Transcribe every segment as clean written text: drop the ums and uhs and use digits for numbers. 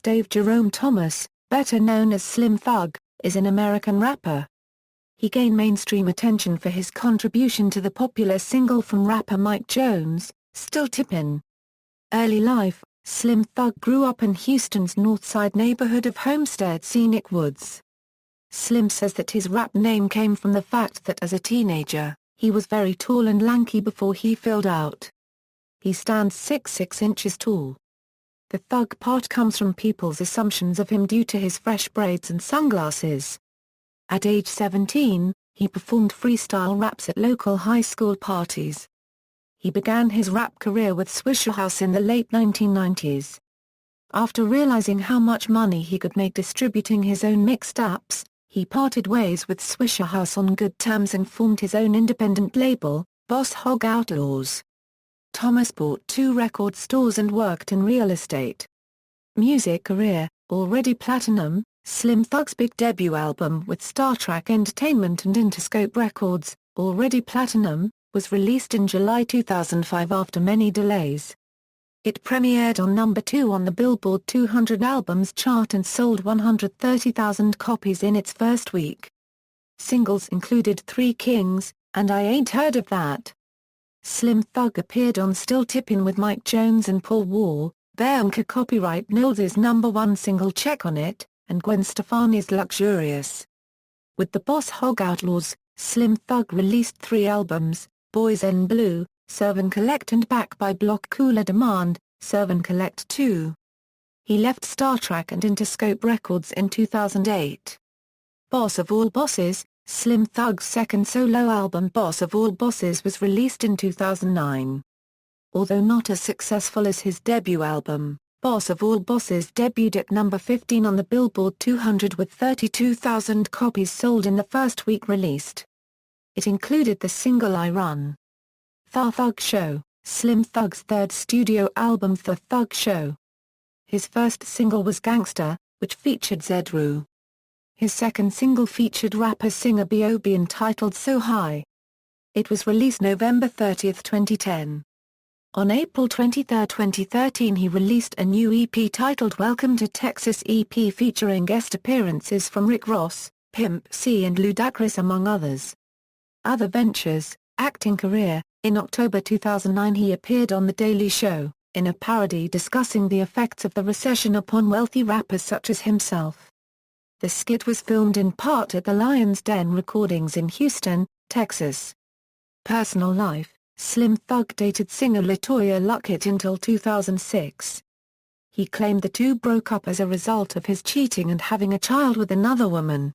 Stayve Jerome Thomas, better known as Slim Thug, is an American rapper. He gained mainstream attention for his contribution to the popular single from rapper Mike Jones, Still Tippin'. Early life: Slim Thug grew up in Houston's North Side neighborhood of Homestead Scenic Woods. Slim says that his rap name came from the fact that as a teenager, he was very tall and lanky before he filled out. He stands 6'6" inches tall. The thug part comes from people's assumptions of him due to his fresh braids and sunglasses. At age 17, he performed freestyle raps at local high school parties. He began his rap career with Swishahouse in the late 1990s. After realizing how much money he could make distributing his own mixed apps, he parted ways with Swishahouse on good terms and formed his own independent label, Boss Hogg Outlaws. Thomas bought 2 record stores and worked in real estate. Music career: already platinum, Slim Thug's big debut album with Star Trek Entertainment and Interscope Records, already platinum, was released in July 2005 after many delays. It premiered on number 2 on the Billboard 200 albums chart and sold 130,000 copies in its first week. Singles included Three Kings, and I Ain't Heard of That. Slim Thug appeared on Still Tippin' with Mike Jones and Paul Wall, Bianca copyright Knowles' #1 single Check on It, and Gwen Stefani's Luxurious. With the Boss Hogg Outlaws, Slim Thug released 3 albums, Boys N Blue, Serve and Collect, and Back by Block Cooler Demand, Serve and Collect 2. He left Star Trek and Interscope Records in 2008. Boss of All Bosses, Slim Thug's second solo album Boss of All Bosses was released in 2009. Although not as successful as his debut album, Boss of All Bosses debuted at number 15 on the Billboard 200 with 32,000 copies sold in the first week released. It included the single I Run. The Thug Show, Slim Thug's third studio album The Thug Show. His first single was Gangsta, which featured Zedru. His second single featured rapper-singer B.O.B. entitled So High. It was released November 30, 2010. On April 23, 2013 he released a new EP titled Welcome to Texas EP featuring guest appearances from Rick Ross, Pimp C and Ludacris among others. Other ventures: acting career: in October 2009 he appeared on The Daily Show, in a parody discussing the effects of the recession upon wealthy rappers such as himself. The skit was filmed in part at the Lion's Den Recordings in Houston, Texas. Personal life: Slim Thug dated singer LaToya Luckett until 2006. He claimed the two broke up as a result of his cheating and having a child with another woman.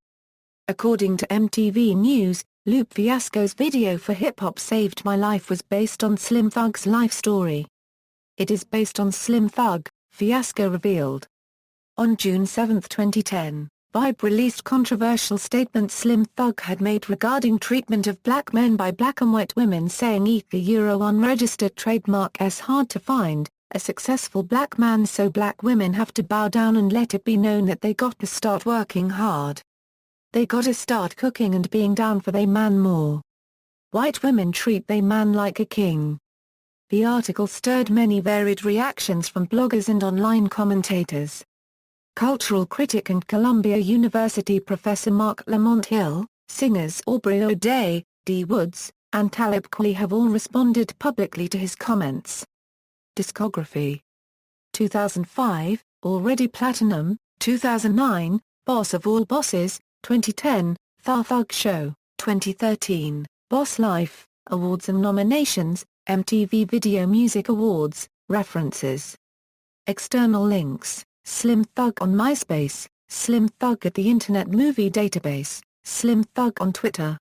According to MTV News, Lupe Fiasco's video for Hip Hop Saved My Life was based on Slim Thug's life story. It is based on Slim Thug, Fiasco revealed. On June 7, 2010, Vibe released controversial statements Slim Thug had made regarding treatment of black men by black and white women, saying the unregistered trademark is hard to find, a successful black man, so black women have to bow down and let it be known that they got to start working hard. They gotta start cooking and being down for they man more. White women treat they man like a king. The article stirred many varied reactions from bloggers and online commentators. Cultural critic and Columbia University professor Mark Lamont Hill, singers Aubrey O'Day, Dee Woods, and Talib Kweli have all responded publicly to his comments. Discography: 2005, already platinum; 2009, Boss of All Bosses; 2010, The Thug Show; 2013, Boss Life. Awards and nominations: MTV Video Music Awards. References. External links: Slim Thug on MySpace, Slim Thug at the Internet Movie Database, Slim Thug on Twitter.